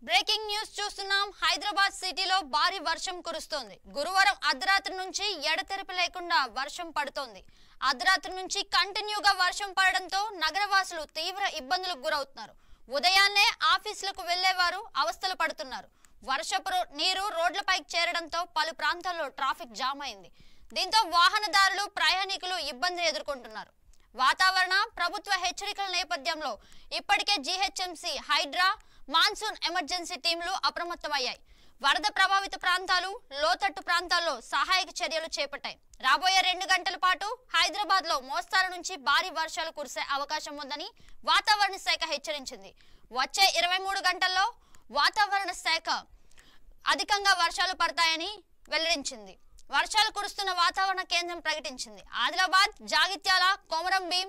Breaking news చూస్తున్నాం. హైదరాబాద్ సిటీలో భారీ వర్షం కురుస్తోంది. గురువారం అర్ధరాత్రి నుంచి ఎడతెరిపి లేకుండా వర్షం పడుతోంది. అర్ధరాత్రి నుంచి కంటిన్యూగా వర్షం పడడంతో నగరవాసులు తీవ్ర ఇబ్బందులకు గురవుతున్నారు. ఉదయాన్నే ఆఫీసులకు వెళ్లేవారు అవస్థలు పడుతున్నారు. వర్షపు నీరు రోడ్లపైకి చేరడంతో పలు ప్రాంతాల్లో ట్రాఫిక్ జామ్ అయింది. దీంతో వాహనదారులు ప్రయాణికులు ఇబ్బందులు ఎదుర్కొంటున్నారు. వాతావరణ ప్రభుత్వ హెచ్చరికల నేపథ్యంలో ఇప్పటికే జీహెచ్ఎంసీ, హైడ్రా, మాన్సూన్ ఎమర్జెన్సీ టీంలు అప్రమత్తమయ్యాయి. వరద ప్రభావిత ప్రాంతాలు, లోతట్టు ప్రాంతాల్లో సహాయక చర్యలు చేపట్టాయి. రాబోయే 2 గంటల పాటు హైదరాబాద్ లో మోస్తారు నుంచి భారీ వర్షాలు కురిసే అవకాశం ఉందని వాతావరణ శాఖ హెచ్చరించింది. వచ్చే 23 గంటల్లో వాతావరణ శాఖ అధికంగా వర్షాలు పడతాయని వెల్లడించింది. వర్షాలు కురుస్తున్న వాతావరణ కేంద్రం ప్రకటించింది. ఆదిలాబాద్, జగిత్యాల, కొమరంభీం,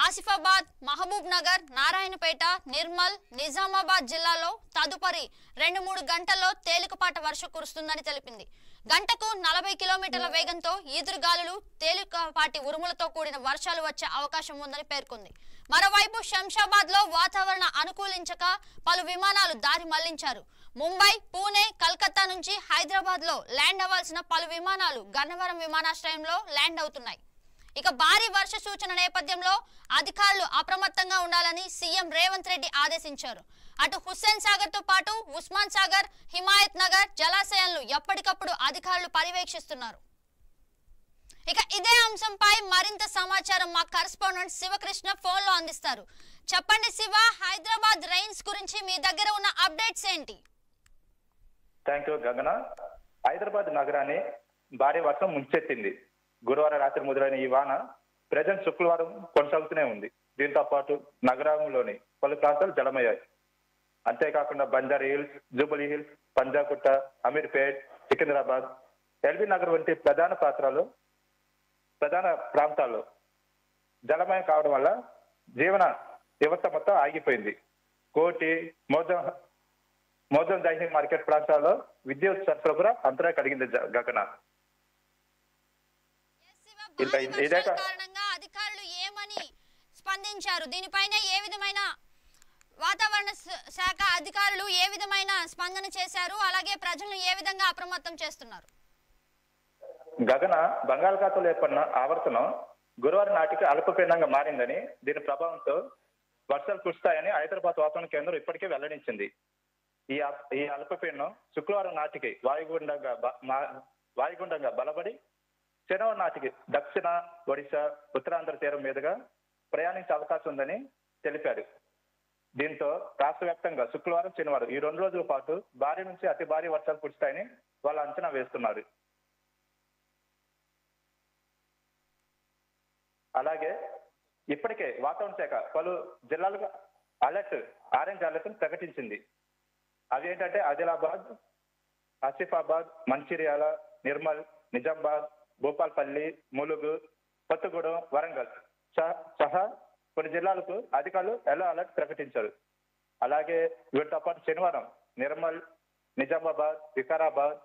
ఆసిఫాబాద్, మహబూబ్ నగర్, నారాయణపేట, నిర్మల్, నిజామాబాద్ జిల్లాలో తదుపరి 2-3 గంటల్లో తేలికపాటి వర్షం కురుస్తుందని తెలిపింది. గంటకు 40 కిలోమీటర్ల వేగంతో ఈదురుగాలులు, తేలికపాటి ఉరుములతో కూడిన వర్షాలు వచ్చే అవకాశం ఉందని పేర్కొంది. మరోవైపు శంషాబాద్ లో వాతావరణ అనుకూలించక పలు విమానాలు దారి మళ్లించారు. ముంబై, పూణే, కలకత్తా నుంచి హైదరాబాద్ లో ల్యాండ్ అవ్వాల్సిన పలు విమానాలు గన్నవరం విమానాశ్రయంలో ల్యాండ్ అవుతున్నాయి. ఇక భారీ వర్ష సూచన నేపథ్యంలో అధికారులు అప్రమత్తంగా ఉండాలని సీఎం రేవంత్ రెడ్డి ఆదేశించారు. అటు హుస్సేన్ సాగర్ తో పాటు ఉస్మాన్ సాగర్, హిమాయత్ నగర్ జలాశయాలను ఎప్పటికప్పుడు అధికారులు పర్యవేక్షిస్తున్నారు. ఇక ఇదే అంశంపై మరింత సమాచారం మా కరెస్పాండెంట్ శివకృష్ణ ఫోన్ లో అందిస్తారు. చెప్పండి శివ, హైదరాబాద్ రెయిన్స్ గురించి మీ దగ్గర ఉన్న అప్డేట్స్ ఏంటి? థ్యాంక్ యూ గగన. హైదరాబాద్ నగరాన్ని భారీ వర్షం ముంచెత్తింది. గురువారం రాత్రి మొదలైన ఈ వాన ప్రజెంట్ శుక్రవారం కొనసాగుతూనే ఉంది. దీంతో పాటు నగరంలోని పలు ప్రాంతాలు జలమయ్యాయి. అంతేకాకుండా Banjara hills, jubilee hills, Panjagutta, Ameerpet, Secunderabad, LB Nagar వంటి ప్రధాన ప్రాంతాల్లో జలమయం కావడం వల్ల జీవన వ్యవస్థ మొత్తం ఆగిపోయింది. కోటి, మోజం జైహీ మార్కెట్ ప్రాంతాల్లో విద్యుత్ సరఫరా కూడా అంతరాయం కలిగింది గగన. కారణంగా అధికారులు ఏమని స్పందించారు? దీనిపైన ఏ విధమైన వాతావరణ శాఖ అధికారులు ఏ విధమైన స్పందన చేశారు? అలాగే ప్రజలను ఏ విధంగా అప్రమత్తం చేస్తున్నారు? గగన, బంగాళాఖాతంలో ఏర్పడిన ఆవర్తనం గురువారం నాటికి అల్పపీడనంగా మారిందని, దీని ప్రభావంతో వర్షాలు కురుస్తాయని హైదరాబాద్ వాతావరణ కేంద్రం ఇప్పటికే వెల్లడించింది. ఈ అల్పపీడనం శుక్రవారం నాటికి వాయుగుండంగా బలపడి శనివారం నాటికి దక్షిణ ఒడిశా, ఉత్తరాంధ్ర తీరం మీదుగా ప్రయాణించే అవకాశం ఉందని తెలిపారు. దీంతో రాష్ట్ర వ్యాప్తంగా శుక్రవారం, శనివారం ఈ 2 రోజుల పాటు భారీ నుంచి అతి భారీ వర్షాలు కురుస్తాయని వాళ్ళు అంచనా వేస్తున్నారు. అలాగే ఇప్పటికే వాతావరణ శాఖ పలు జిల్లాలకు ఆరెంజ్ అలర్ట్ ప్రకటించింది. అవి ఏంటంటే ఆదిలాబాద్, ఆసిఫాబాద్, మంచిర్యాల, నిర్మల్, నిజామాబాద్, భూపాల్పల్లి, ములుగు, కొత్తగూడెం, వరంగల్ సహా కొన్ని జిల్లాలకు అధికారులు ఎల్లో అలర్ట్ ప్రకటించారు. అలాగే వీటితో పాటు శనివారం నిర్మల్, నిజామాబాద్, వికారాబాద్,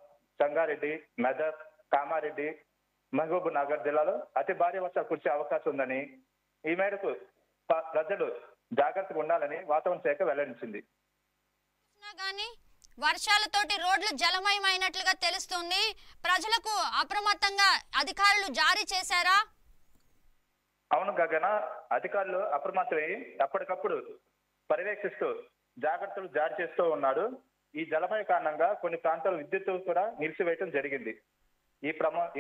సంగారెడ్డి, మెదక్, కామారెడ్డి, మహబూబ్ నగర్ జిల్లాలో అతి భారీ వర్షాలు కురిసే అవకాశం ఉందని, ఈ మేరకు ప్రజలు జాగ్రత్తగా ఉండాలని వాతావరణ శాఖ వెల్లడించింది. వర్షాలతోటి రోడ్లు జలమయమైనట్లుగా తెలుస్తుంది. ప్రజలకు అప్రమత్తంగా అధికారులు జారీ చేశారా? అవును గగన, అధికారులు అప్రమత్తమై ఎప్పటికప్పుడు పర్యవేక్షిస్తూ జాగ్రత్తలు జారీ చేస్తూ ఉన్నారు. ఈ జలమయ కారణంగా కొన్ని ప్రాంతాలు విద్యుత్ కూడా నిలిచివేయటం జరిగింది.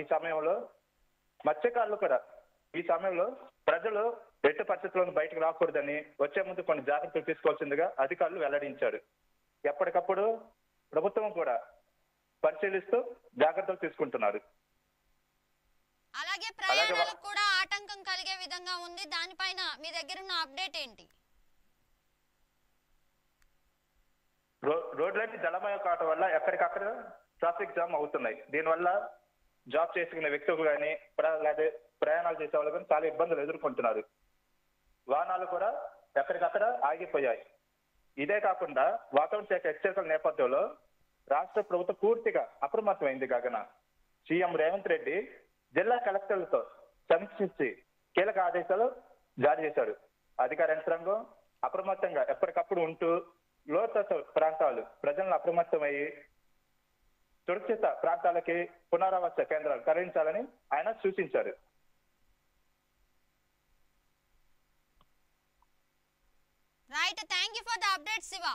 ఈ సమయంలో మత్స్యకారులు కూడా ఈ సమయంలో ప్రజలు ఎట్టి పరిస్థితుల్లో బయటకు రాకూడదని, వచ్చే ముందు కొన్ని జాగ్రత్తలు తీసుకోవాల్సిందిగా అధికారులు వెల్లడించారు. ఎప్పటికప్పుడు ప్రభుత్వం కూడా పరిశీలిస్తూ జాగ్రత్తలు తీసుకుంటున్నారు. అలాగే ప్రయాణాలకు కూడా ఆటంకం కలిగే విధంగా ఉంది. దానిపైన మీ దగ్గర ఉన్న అప్డేట్ ఏంటి? రోడ్లన్నీ జలమయం కావడం వల్ల ఎక్కడికక్కడ ట్రాఫిక్ జామ్ అవుతున్నాయి. దీనివల్ల జాబ్ చేసుకునే వ్యక్తులు కానీ, ప్రయాణాలు చేసే వాళ్ళు కానీ చాలా ఇబ్బందులు ఎదుర్కొంటున్నారు. వాహనాలు కూడా ఎక్కడికక్కడ ఆగిపోయాయి. ఇదే కాకుండా వాతావరణ శాఖ హెచ్చరికల నేపథ్యంలో రాష్ట్ర ప్రభుత్వం పూర్తిగా అప్రమత్తమైంది గగన. సీఎం రేవంత్ రెడ్డి జిల్లా కలెక్టర్లతో సమీక్షించి కీలక ఆదేశాలు జారీ చేశారు. అధికార యంత్రాంగం అప్రమత్తంగా ఎప్పటికప్పుడు ఉంటూ లోతట్టు ప్రాంతాలు ప్రజలను అప్రమత్తమయ్యి సురక్షిత ప్రాంతాలకి పునరావాస కేంద్రాలు తరలించాలని ఆయన సూచించారు. Right, thank you for the update Shiva.